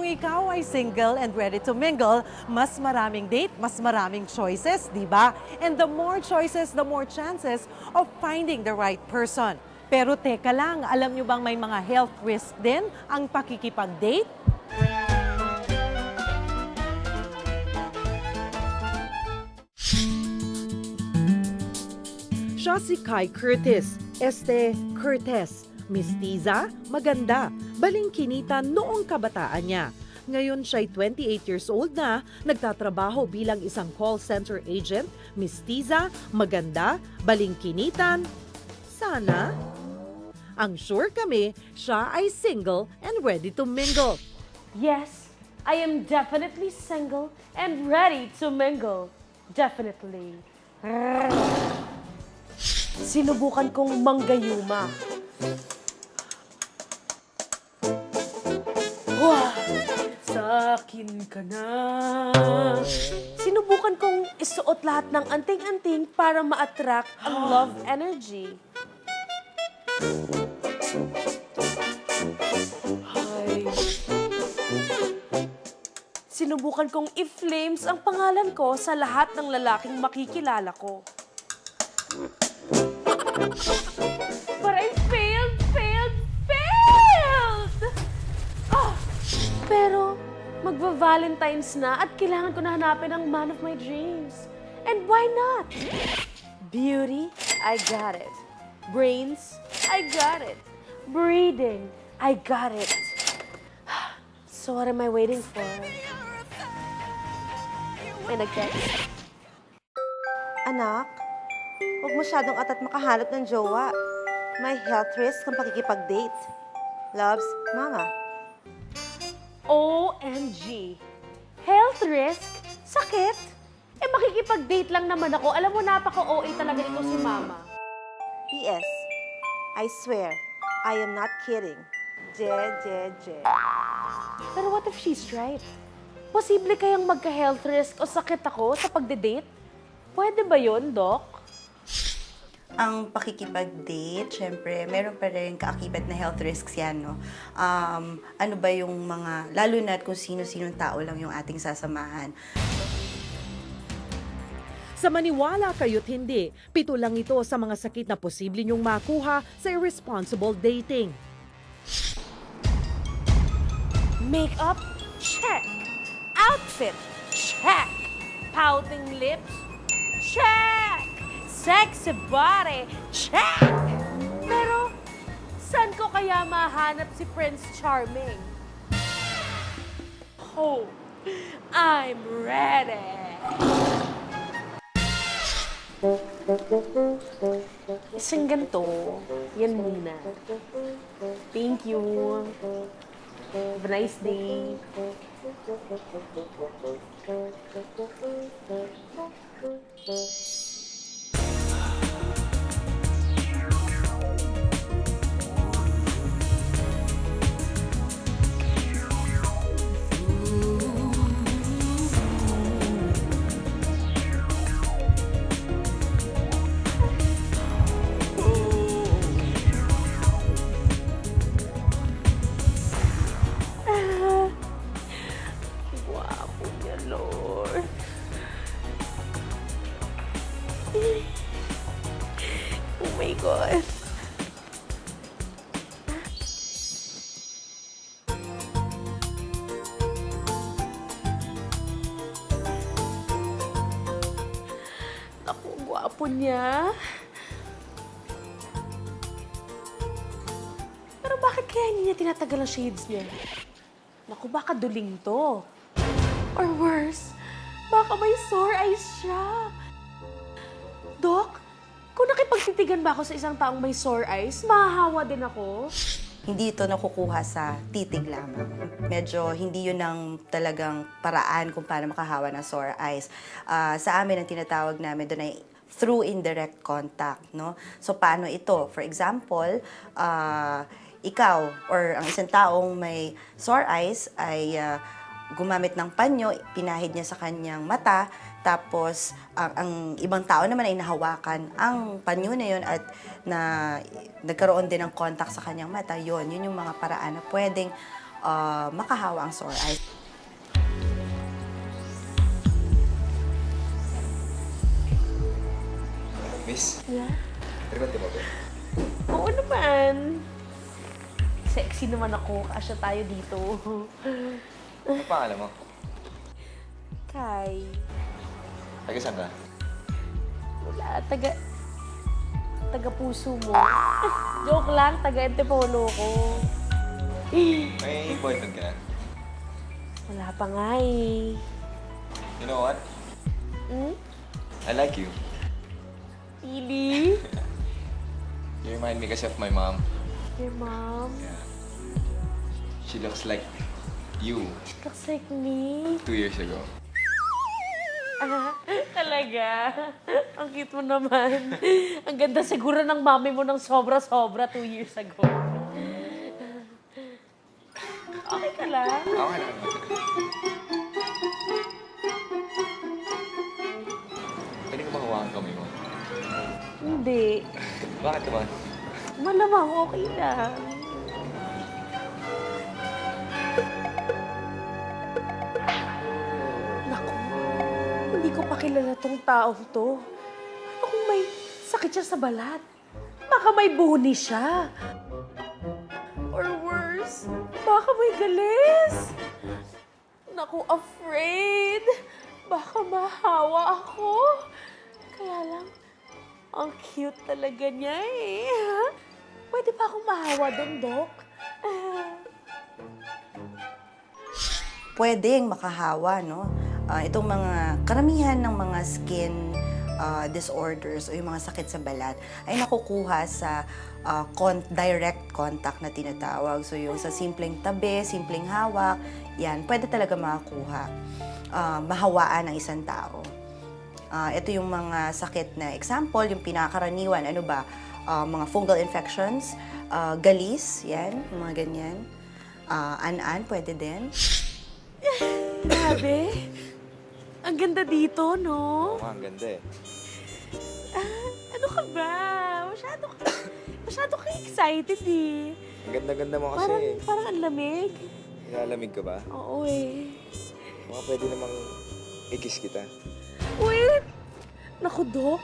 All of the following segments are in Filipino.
Kung ikaw ay single and ready to mingle, mas maraming date, mas maraming choices, di ba? And the more choices, the more chances of finding the right person. Pero teka lang, alam nyo bang may mga health risk din ang pakikipag-date? Siya si Kai Curtis, Curtis. Mistiza, maganda, balingkinita noong kabataan niya. Ngayon siya'y 28 years old na, nagtatrabaho bilang isang call center agent, mistiza, maganda, balingkinitan. Sana? Ang sure kami, siya ay single and ready to mingle. Yes, I am definitely single and ready to mingle. Definitely. Sinubukan kong manggayuma. Wow! Sa akin ka na. Sinubukan kong isuot lahat ng anting-anting para ma-attract ang love energy. Hi. Sinubukan kong i-flames ang pangalan ko sa lahat ng lalaking makikilala ko. But I failed! Pero, magva-Valentine's na at kailangan ko na hanapin ang man of my dreams. And why not? Beauty, I got it. Brains, I got it. Breeding, I got it. So what am I waiting for? May nag-text. Anak, huwag masyadong atat makahanap ng jowa. May health risk ang pakikipag-date. Loves, Mama. OMG! Health risk? Sakit? Eh, makikipag-date lang naman ako. Alam mo, napaka-OA talaga ito si Mama. P.S. I swear, I am not kidding. Je. Pero what if she's right? Posible kayang magka-health risk o sakit ako sa pagde-date? Pwede ba yun, Doc? Ang pakikipag-date, syempre, meron pa rin kaakibat na health risks yan, no? Ano ba yung mga, lalo na kung sino-sinong tao lang yung ating sasamahan. Sa maniwala kayo't hindi, 7 lang ito sa mga sakit na posible niyong makuha sa irresponsible dating. Makeup? Check. Outfit? Check. Pouting lips? Check. Sexy body? Check. Pero, saan ko kaya mahanap si Prince Charming? Oh, I'm ready. Isang ganito, yan muna. Thank you. Have a nice day. Guwapo niya, Lord. Oh my God. Naku, guwapo niya. Pero bakit kaya hindi niya tinatagal ang shades niya? Naku, baka duling to. Or worse, baka may sore eyes siya. Doc, kung nakipagtitigan ba ako sa isang taong may sore eyes, mahahawa din ako. Hindi ito nakukuha sa titig lamang. Medyo hindi yun ang talagang paraan kung paano makahawa ng sore eyes. Sa amin, ang tinatawag namin doon ay through indirect contact, no? So, paano ito? For example, ikaw or ang isang taong may sore eyes ay gumamit ng panyo, pinahid niya sa kanyang mata, tapos ang ibang tao naman ay nahawakan ang panyo na yun at nagkaroon din ng contact sa kanyang mata. Yun yung mga paraan na pwedeng makahawa ang sore eyes. Miss, Yeah? tribante mo ba? Oo naman. Sexy naman ako. Kasya tayo dito. Ano pangalan mo? Kai. Taga saan ka? Wala. Taga puso mo. Joke lang. Taga Antipolo ko. May boyfriend ka na? Wala pa nga eh. You know what? Hmm? I like you. Really? You remind me kasi of my mom. Your mom? Yeah. She looks like you Looks like me. 2 years ago. Ah, talaga? Ang cute mo naman. Ang ganda siguro ng mami mo ng sobra-sobra 2 years ago. Okay ka lang? Okay lang. Pwede ko mahawakan kami mo? Hindi. Bakit naman? Malamang okay lang. Naku, hindi ko pa kilala tong taong to. Ano kung may sakit siya sa balat? Baka may buni siya. Or worse, baka may galis. Naku, afraid. Baka mahawa ako. Kaya lang, ang cute talaga niya eh. Pwede pa akong mahawa doon, Dok? Pwedeng makahawa, no? Itong mga karamihan ng mga skin disorders o yung mga sakit sa balat ay nakukuha sa direct contact na tinatawag. So yung sa simpleng tabi, simpleng hawak, yan, pwede talaga makakuha. Mahawaan ng isang tao. Ito yung mga sakit na example, yung pinakakaraniwan, ano ba? Mga fungal infections, galis, yan, yung mga ganyan. An-an, pwede din. Grabe. Ang ganda dito, no? Oo nga, ang ganda eh. Ano ka ba? Masyado ka excited eh. Ang ganda-ganda mo kasi. Parang ang lamig. Nilalamig ka ba? Oo eh. Mga pwede namang i-kiss kita. Wait! Naku, Dok.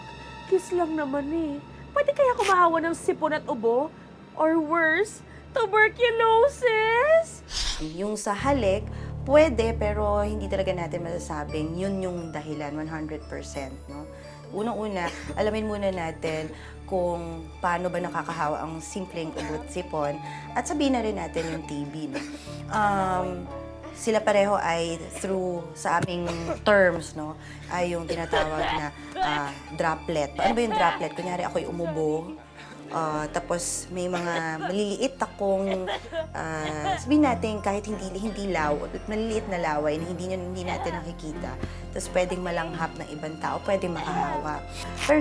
Kiss lang naman eh. Pwede kaya kumahawa ng sipon at ubo? Or worse, tuberculosis? Yung sa halik, pwede pero hindi talaga natin masasabing yun yung dahilan 100%, no? Unang-una, alamin muna natin kung paano ba nakakahawa ang simpleng ubo at sipon at sabihin na rin natin yung TB, no? Sila pareho ay through sa aming terms, no, ay yung tinatawag na droplet. Ano ba yung droplet? Kunyari ako'y umubo, tapos may mga maliliit akong, sabihin natin kahit hindi maliliit na laway na hindi natin nakikita. Tapos pwedeng malanghap ng ibang tao, pwedeng makahawa. Pero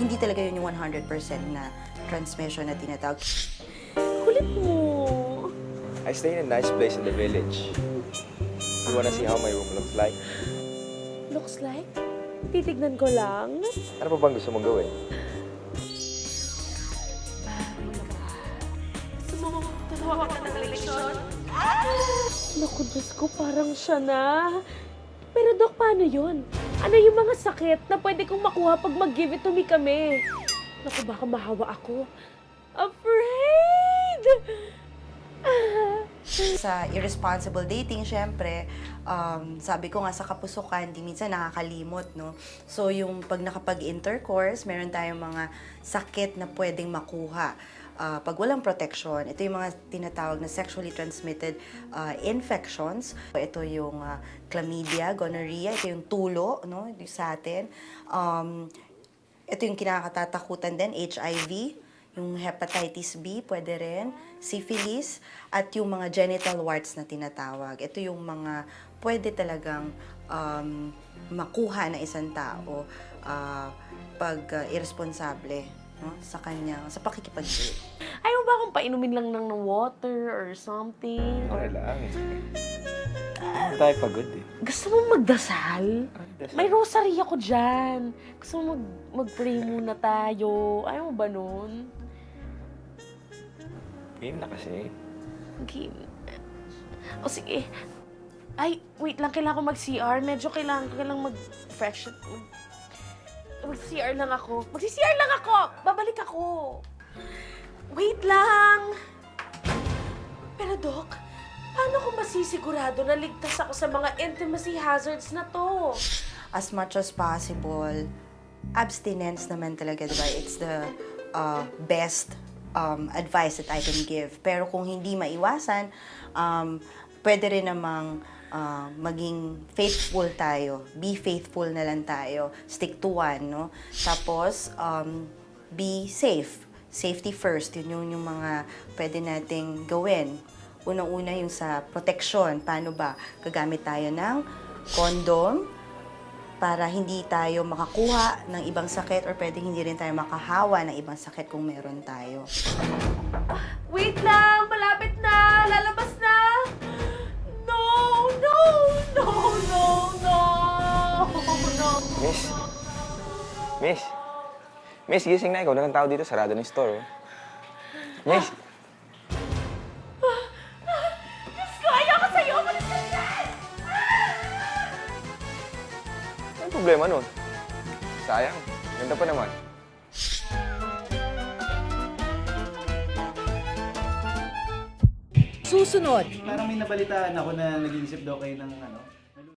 hindi talaga yun yung 100% na transmission na tinatawag. Kulit mo. I stay in a nice place in the village. You wanna see how my room looks like? Looks like? Titignan ko lang. Ano pa bang gusto mong gawin? Gusto mo tumawa ka ng leksyon? Naku, Diyos ko, parang siya na. Pero Dok, paano yun? Ano yung mga sakit na pwede kong makuha pag mag-give it to me kami? Naku, baka mahawa ako. Afraid! Sa irresponsible dating, syempre, sabi ko nga sa kapusukan, di minsan nakakalimot, no? So, yung pag nakapag-intercourse, meron tayong mga sakit na pwedeng makuha. Pag walang protection, ito yung mga tinatawag na sexually transmitted infections. Ito yung chlamydia, gonorrhea, ito yung tulo, no, sa atin. Ito yung kinakatatakutan din, HIV, yung hepatitis B, pwede rin, syphilis, at yung mga genital warts na tinatawag. Ito yung mga pwede talagang makuha na isang tao pag irresponsable, no, sa pakikipag-date. Ayaw ba akong painumin lang ng water or something? Ano lang. Hindi tayo pagod eh. Gusto mo magdasal? May rosary ako dyan. Gusto mo mag-pray muna tayo? Ayaw mo ba nun? Game na kasi. Okay. O sige. Ay, wait lang. Kailangan ko mag-CR. Medyo kailangan mag-fresh. Mag-CR lang ako. Mag-CR lang ako! Babalik ako! Wait lang! Pero Doc, paano ko masisigurado na ligtas ako sa mga intimacy hazards na to? As much as possible, abstinence naman talaga, diba? It's the best advice that I can give. Pero kung hindi maiwasan, pwede rin namang maging faithful tayo. Be faithful na lang tayo. Stick to one, no? Tapos, be safe. Safety first. Yun yung mga pwede nating gawin. Unang-una yung sa protection. Paano ba? Gagamit tayo ng condom para hindi tayo makakuha ng ibang sakit or pwede hindi rin tayo makahawa ng ibang sakit kung meron tayo. Wait lang! Malapit na! Lalabas na! No! No! No! No! No! No! Miss? Miss? Miss, gising na. Ikaw na lang tao dito. Sarado ng store. Oh. Miss? Diyos ko! Ayoko sa'yo! Umalis ka dyan! Anong problema nun? Sayang. Ganda pa naman. Susunod, Parang may nabalitaan ako na nag-iisip daw kayo ng